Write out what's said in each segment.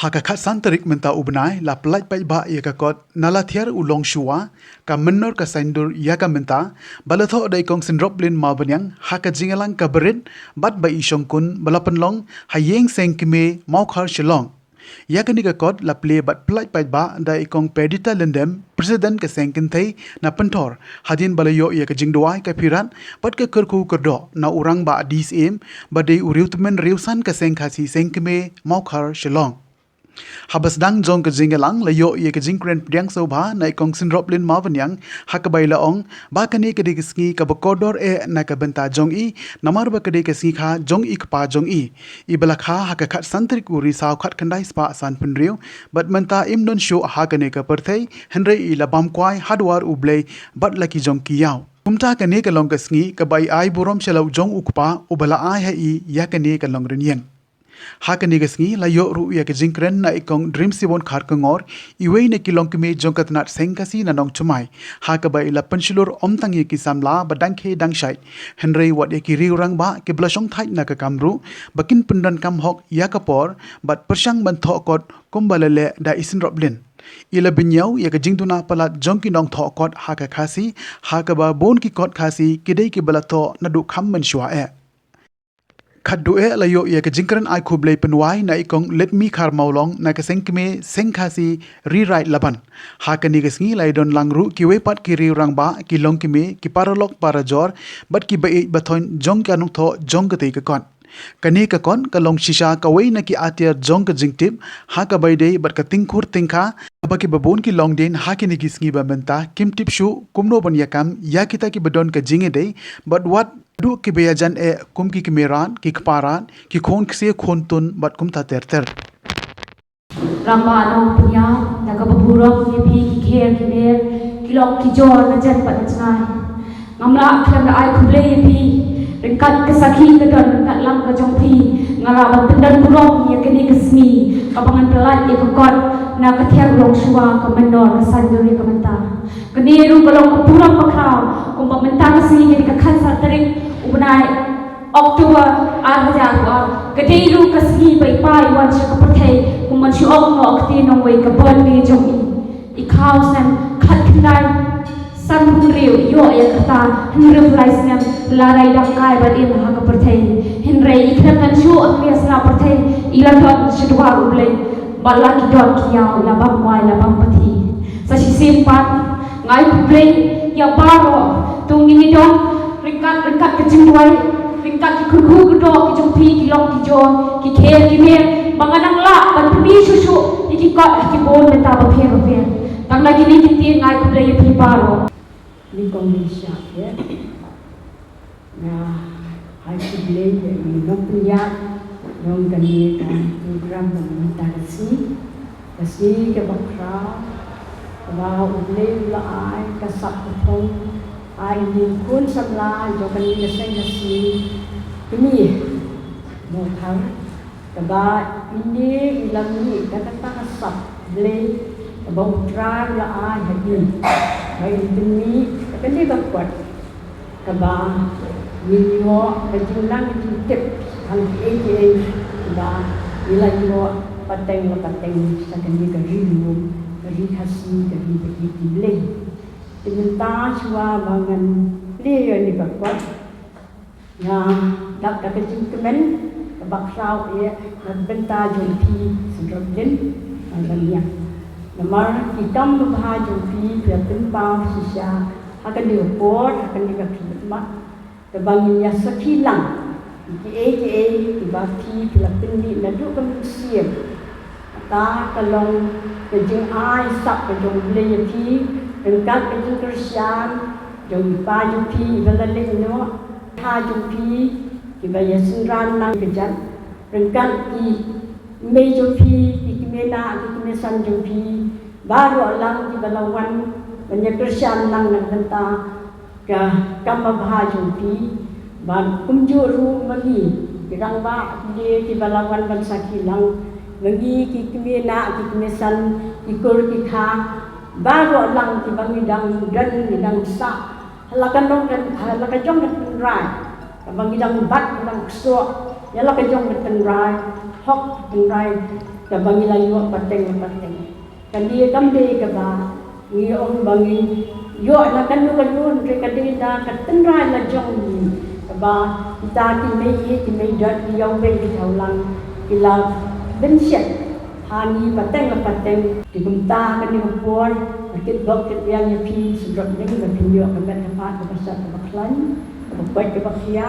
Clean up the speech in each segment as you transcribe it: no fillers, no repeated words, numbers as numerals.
Hakakat santerik menta ubnai la pelaj pai ba ya kakot nalathiar ulong shua ka menor ka saindur ya ka menta balatho dai kong sindroplin ma banyang haka jingalang ka berit bat ba isong kun balapenlong hayeng sengkime maukhar shilong ya ka ni kakot la play bat pelaj pai ba dai kong pedita lendem president ka sengkin thai na pentor hadin balayo ya ka jingdwai ka piran bat ka kerku kerdo na urang ba dis em ba dei uriutmen riusan ka sengkhasi sengkime maukhar shilong Habas dang jong ke jingelang layo ye ke jingkren priang sobha na ikong sinroplin mawanyang hakabai laong ba kani ke digisngi ka bakodor na ka benta jong i namar ba kede ke sikha jong i kpa jong i ibalakha hakakhat santrik uri saw khat kandai spa san punriu bat menta imnon show hakane ka perthei henre i labam kwai hadwar ublei bat laki jong ki yaw kumta kane ka long ka sngi ka bai ai burom chelau jong ukpa ubala ai ha i ya kane ka long renyang Hakani gasngi layo ru ya ke jingkren na ikong dream sibon khar kangor iwei ne kilong kime jongkat nat sengkasi na nong chumai hakaba ila pensilur omtang ye ki samla badangkhe dangshai henrei wat ye ki riurang ba ke blashong thai na ka kamru bakin pundan kam hok ya kapor bat persang bantho kot kumbalale da isin roblin ila binyau ya ke jingtuna palat jongki nong tho kot haka khasi hakaba bon ki kot khasi kidei ki balato nadu kham men shwa Kadue layo ya ke jingkren ai khublei penwai na ikong let me khar maulong na ke sengkime sengkhasi rewrite laban hakani gesngi laidon langru ki wepat ki riurang ba ki longkime ki paralok parajor bat ki bai bathon jong kanuk tho jong ke ka kon kani ka kon ka long shisha ka wei na ki atiar jong ka jingtip ha ka bai dei bat ka tingkhur tingkha ba ki babon ki long den hakini gisngi ba menta kim tip shu kumno ban yakam ya kita ki badon ka jinge dei but what du ki beyajan kum ki kimeran ki kparan ki khon kse khon tun bat kum ta ter Rama nong punya naga baburong ye pi ki kher ki mer ki lok ki jor na jan pat chnai ngamla kham na ai khuble ye pi ringkat kesakhi ke don ringkat lam ka jong pi ngala ban pendan burong ye kini kesmi kapangan pelat ye kot na ka thiar long suwa ka menor ka sanduri ka menta kini ru balong ka purang pakraw kum pa menta ka sini ye ka khan sa tarik ubnai Oktober arhaja kadai lu kasgi bai pai wan cha ka pathai kuman shi ok no akti nong wei ka birthday jong i khaw san khat khnai san hunriu yo ya kata hunriu flies nam la rai dang kai ba in ha ka pathai hinrei i khran kan shu akli asna pathai ila dot shidwa ublei balla ki dot ki yaw la bam wai la bam pathi sa shi sim pat ngai kublei ya baro tung ini dong ringkat kejingwai ringkat ki kuku gedo ki jumpi ki long ki jo ki kher ki mer banganang la ban pi susu ki kot ki bon meta ba phe tang lagi ni ki tin ngai ku play pi paro ni kong ni sha ya na hai ki play ni no punya nong kan ni kan program ng tarasi ke bakra wa uble la ai ka sap thong ai ni kun samla jo kan ni sai na si ini mo thang ka ba ini ilang ni ka ta sap ble ka ba tra la ai ha ni mai ni ka ni ba kwat ka ba ni yo ka jing lang ni tip hang ke ba ilang yo pateng sa kan ni ka ri ka ri khasi ka ri ba ki ble Tinta chua bangan dia ni bakwat ya dak ka kecing kemen bak sau ye benta jumpi sudrodin angania namar hitam bah jumpi piatin ba sisa akan diukur akan dikatma ke bangin ya sekilang ke dibaki piatin ni nadu kan siap ta kalong kejing ai sak kejong beli pi ringkat kejing Kristian jong pa jong pi balalin no ha jong pi ki baya sunran nang kejat ringkat ki me jong pi ki mena ki mesan jong pi baru alang ki balawan banyak Kristian nang nanta ka kamma bha jong pi ban kumjuru magi birang ba dia ki balawan ban sakilang lagi ki mena ki mesan ki kur ki kha baru lang ki bangidang dan bidang sa halakan dong dan halakan jong dan rai bangidang bat bang so ya la ka jong dan rai hok dan rai ka bangi la yo pateng kan dia kamde ka ba ni ong bangi yo na kan lu re ka de da ka ten ra la jong ni ka ba ta ki me ye ki me dat ki yong be ki thau lang ki la ben shet hani pateng ki kum ta ka ni por ki bok ki yang ye pi su drop ni ka pin yo ka ben ka pa ka sa ka klan ka ba ka khia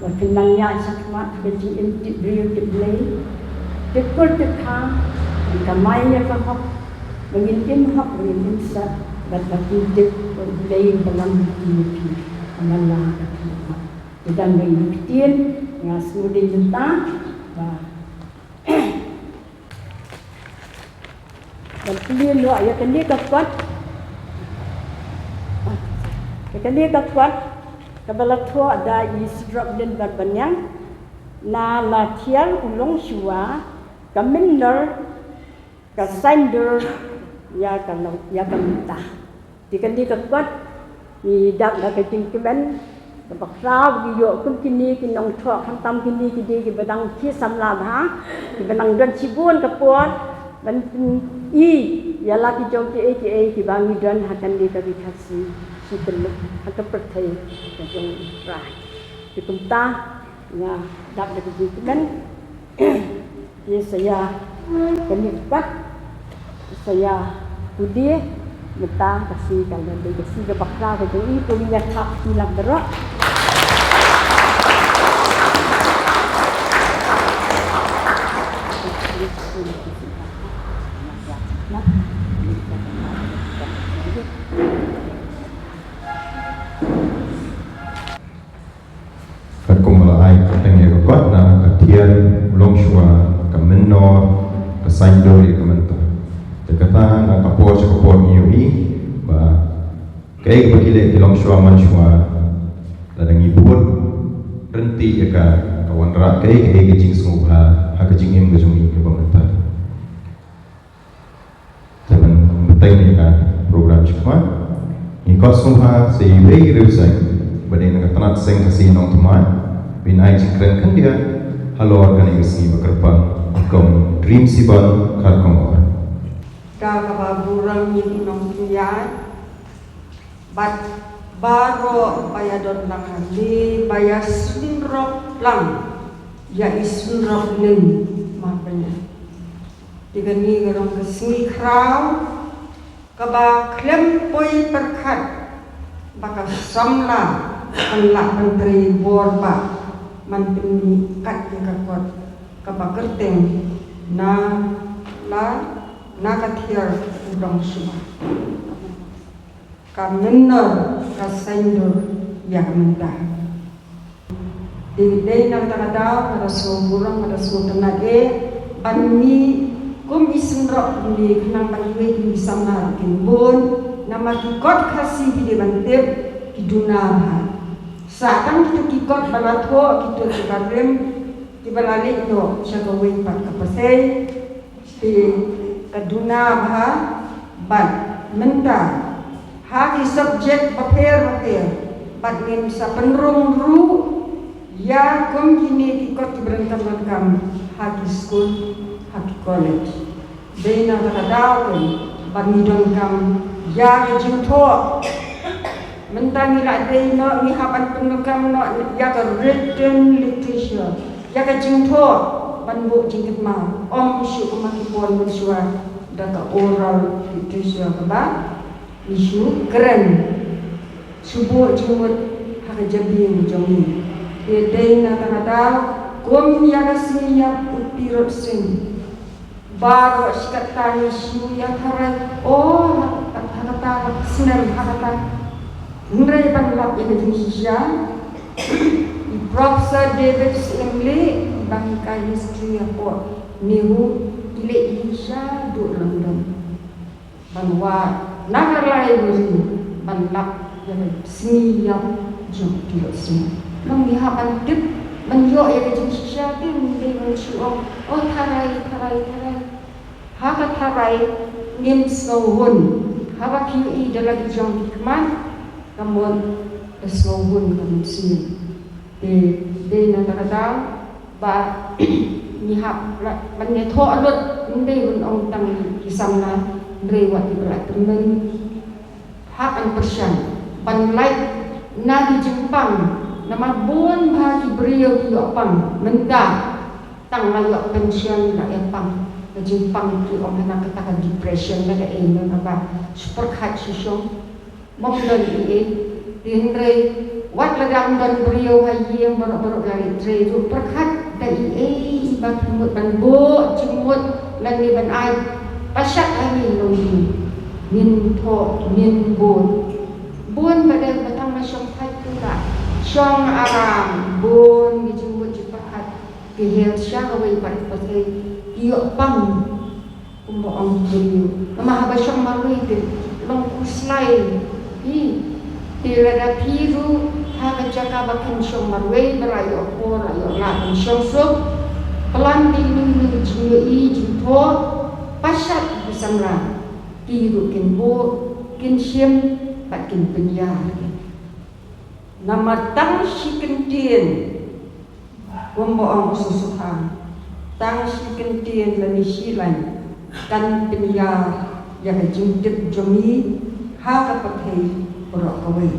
wa pinang ya sakmat ka ji in ti brio ti blay Tekul tekang, kamai ya kahap, mengintip hap mengintip sat, bagi dek berlay dalam hidup amalah kita. Kita mengintip ngas mudi kita, dan pilih lu ayat ini kuat, ini kuat, kebelat tua ada israp dan berbanyak, na latihan ulung shua. Kaminder, kasander, ya kamita. Dikan di kuat, ni dak dak keting kemen, kebakrau diyo kun kini kinong thok hantam kini kidi ki badang ki samla ha, ki badang dan cibun kepuat, dan ya laki jauh ki bangi dan hakan di kabikasi si teluk atau pertai kajong rai. Dikumta, ya dak dak keting kemen. Ya saya kenikmat, saya budi, minta kasih kalian kasih kebakar itu lihat hak hilang berat. Perkumpulan tengah kuat na katian ulong shua menor kesaindor ya kementar. Dekatan ang kapor sa kapor niyo ba kay bakile ilong shua man shua ladang ibut renti ya ka kawan ra kay gijing sumubha ha gijing im gajung ke pemerintah. Zaman beteng ni ka program cikma ni kosumha se wei rusai badai na tanat seng kasi nong tuman binai cikren kan dia halo organisasi bekerpang Kong dream siban kalkongor. Kakababurang yung inong tuyay, bat baro bayadon lang hali, bayas sunrok lang, ya isunrok nin mapanya. Tigani garong kasing kraw, kaba klempoy perkat, baka samla kanla menteri borba, man pinikat yung kakot. Kapakerteng na kathir udang suba kamenor kasaindur ya kamenta di nang takadaw kada burang kada tenage banmi kum isenrok di kenang banwe di samna kinbun nama kikot kasih di bantep kidunah saatang kita kikot balatho kita kikarem Ibalalik no siya gawin pat kapasay di kaduna ba ban menta haki subject baper bat ngin sa penrung ru ya kom kini ikot berentam kam haki school haki college dena kadawin ban ngidon kam ya juto menta nila dei no ni hapan penukam no ya written literature Jaga jingto banbu jingkit ma om isu kemakipon bersua data oral itu siapa isu keren subuh jumut hak jabi jongi dei na kada kom ya kasnya utirot sing baru sikata isu ya thara oh hakata sinar hakata ndrai banlap ya jinsia Profesor David Slimley bangka history apa nihu ile Indonesia do London banwa nagar library banlap yang seni yang jauh tidak semua menghihapan tip menjauh ya Indonesia tim dengan suong oh tarai haka tarai nim snowhun haka QE dalam jauh hikmat kamu snowhun kamu sini di nakakataw ba mihap bannya tho alut ndai bun ong tang kisamna rewat ibrat temen hak an persian ban like na di Jepang nama bon bagi beliau di Jepang menda tang layak pensiun la Jepang di Jepang tu orang nak katakan depression la ini apa super hard sisong mong dan dinre wat ladang dan beliau haji yang baru-baru dari tre tu perkat dari bak mut ban bo cimut lan ni ban ai pasat ani logi min tho min bon pada batang masyong thai tu la syong aram bon gi cimut perkat ke hel syang awai pada pasai kiok pang umbo ang beliau nama habasyong marui tu long kuslai Tila piru haka jaka bakin syong marway berayo ko rayo lakan syong sok pelan dingin jingyo i jingpo pasat besamra piru kin bo kin syem pat kin penyar nama tang si kentien gombo ang ususuhan tang si kentien lani silan kan penyar ya jingtip jomi haka pakai Orang kawin